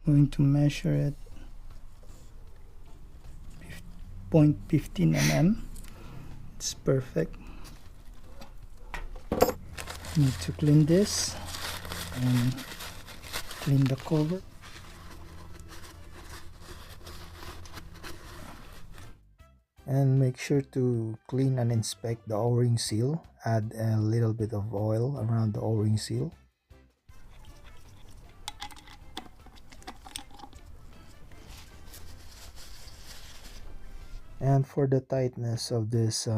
Going to measure it 0.15 mm. It's perfect. Need to clean this and clean the cover. And make sure to clean and inspect the o-ring seal. Add a little bit of oil around the o-ring seal. And for the tightness of this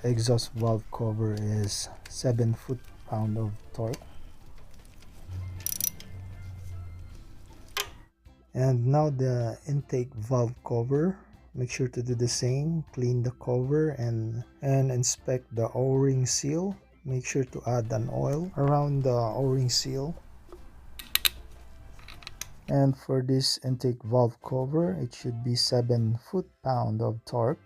exhaust valve cover is 7 foot-pound of torque. And now the intake valve cover. Make sure to do the same. Clean the cover and inspect the o-ring seal. Make sure to add an oil around the o-ring seal. And for this intake valve cover, it should be 7 foot-pound of torque.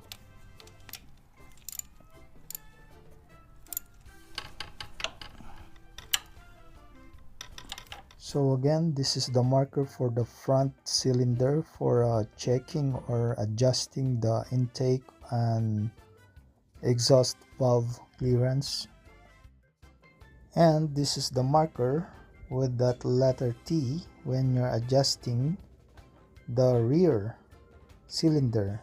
So again, this is the marker for the front cylinder for checking or adjusting the intake and exhaust valve clearance. And this is the marker with that letter T when you're adjusting the rear cylinder.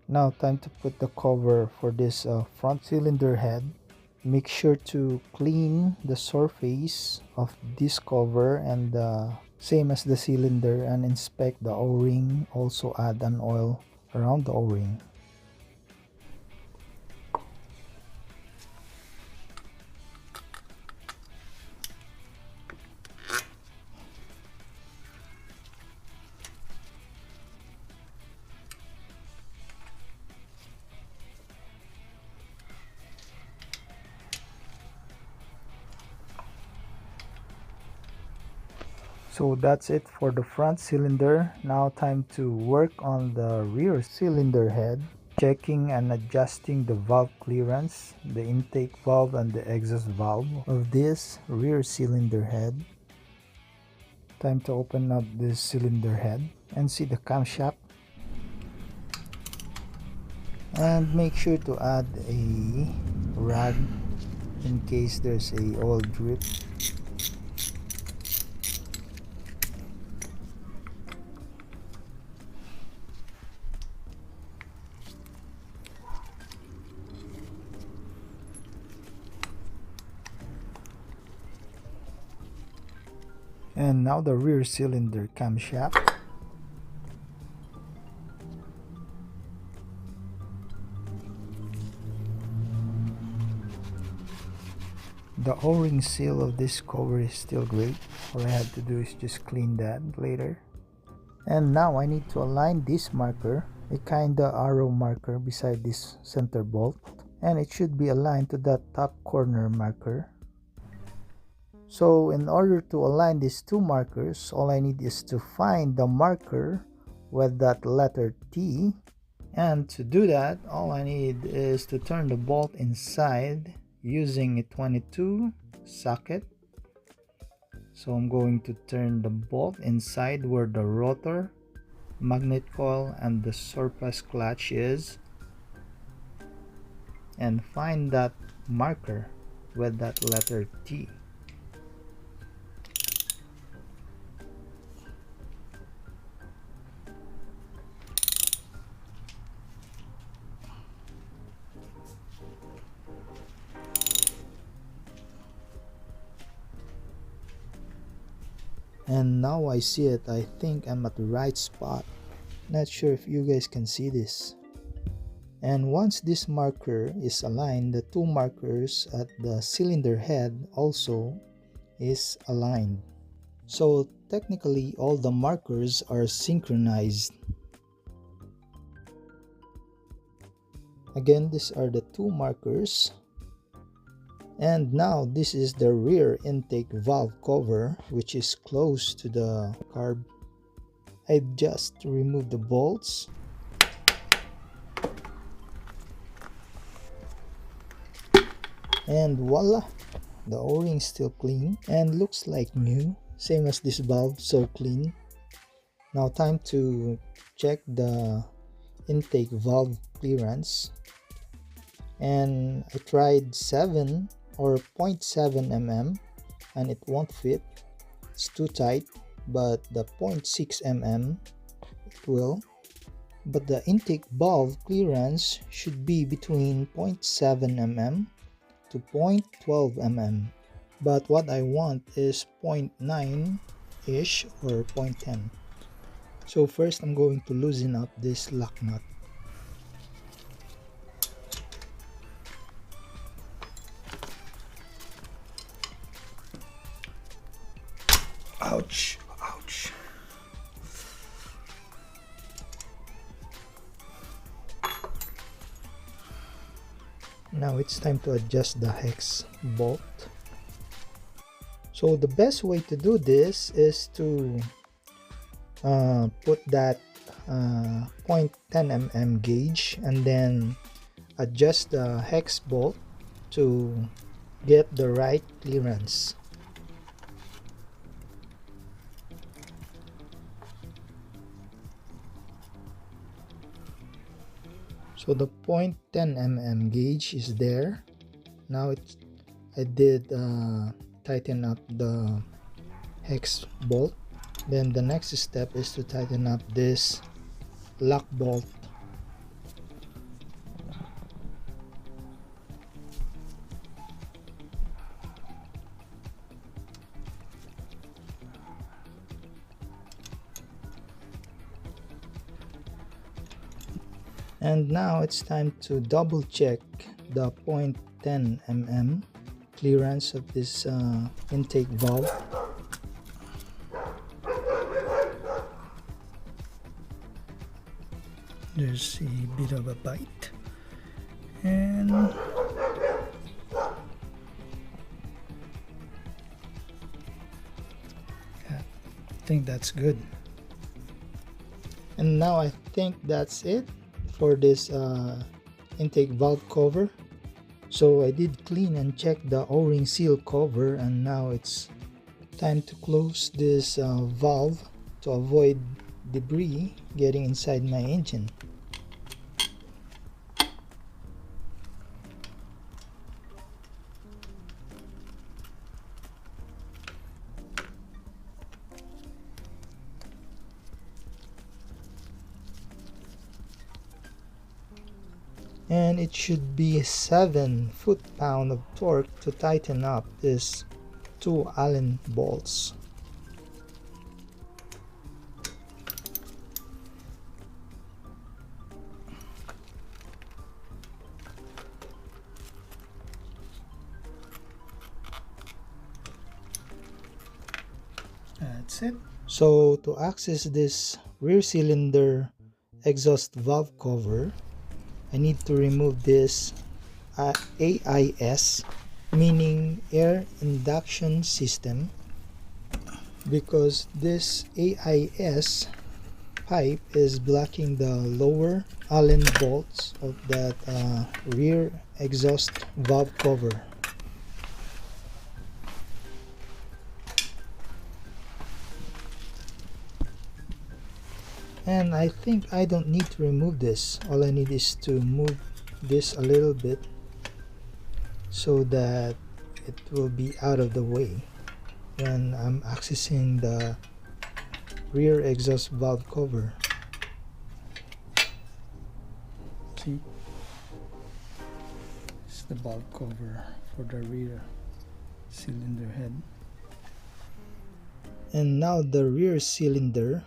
Now time to put the cover for this front cylinder head. Make sure to clean the surface of this cover and same as the cylinder, and inspect the o-ring. Also add an oil around the o-ring. So that's it for the front cylinder. Now time to work on the rear cylinder head. Checking and adjusting the valve clearance, the intake valve and the exhaust valve of this rear cylinder head. Time to open up this cylinder head and see the camshaft. And make sure to add a rag in case there's a oil drip. And now the rear cylinder camshaft. The o-ring seal of this cover is still great. All I have to do is just clean that later. And now I need to align this marker, a kinda arrow marker beside this center bolt, and it should be aligned to that top corner marker. So in order to align these two markers, all I need is to find the marker with that letter T. And to do that, all I need is to turn the bolt inside using a 22 socket. So I'm going to turn the bolt inside where the rotor, magnet coil and the surplus clutch is, and find that marker with that letter T. And now I see it. I think I'm at the right spot. Not sure if you guys can see this. And once this marker is aligned, the two markers at the cylinder head also is aligned. So technically all the markers are synchronized. Again, these are the two markers. And now this is the rear intake valve cover, which is close to the carb. I just removed the bolts. And voila! The O-ring still clean and looks like new. Same as this valve, so clean. Now time to check the intake valve clearance. And I tried 7 or 0.7 mm and it won't fit. It's too tight, but the 0.6 mm it will. But the intake valve clearance should be between 0.7 mm to 0.12 mm. But what I want is 0.9 ish or 0.10. So first I'm going to loosen up this lock nut. Ouch, ouch. Now it's time to adjust the hex bolt. So the best way to do this is to put that 0.10 mm gauge and then adjust the hex bolt to get the right clearance. So the 0.10 mm gauge is there. Now I did tighten up the hex bolt. Then the next step is to tighten up this lock bolt. And now it's time to double check the 0.10 mm clearance of this intake valve. There's a bit of a bite, and I think that's good. And now I think that's it for this intake valve cover. So I did clean and check the O-ring seal cover, and now it's time to close this valve to avoid debris getting inside my engine. And it should be 7 foot-pound of torque to tighten up these 2 Allen bolts. That's it. So to access this rear cylinder exhaust valve cover, I need to remove this AIS, meaning air induction system, because this AIS pipe is blocking the lower Allen bolts of that rear exhaust valve cover. And I think I don't need to remove this. All I need is to move this a little bit so that it will be out of the way when I'm accessing the rear exhaust valve cover. See? It's the valve cover for the rear cylinder head. And now the rear cylinder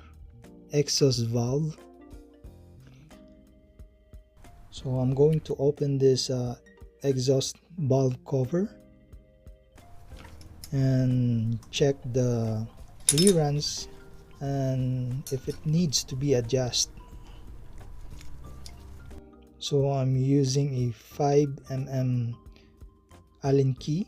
exhaust valve. So I'm going to open this exhaust valve cover and check the clearance and if it needs to be adjusted. So I'm using a 5 mm Allen key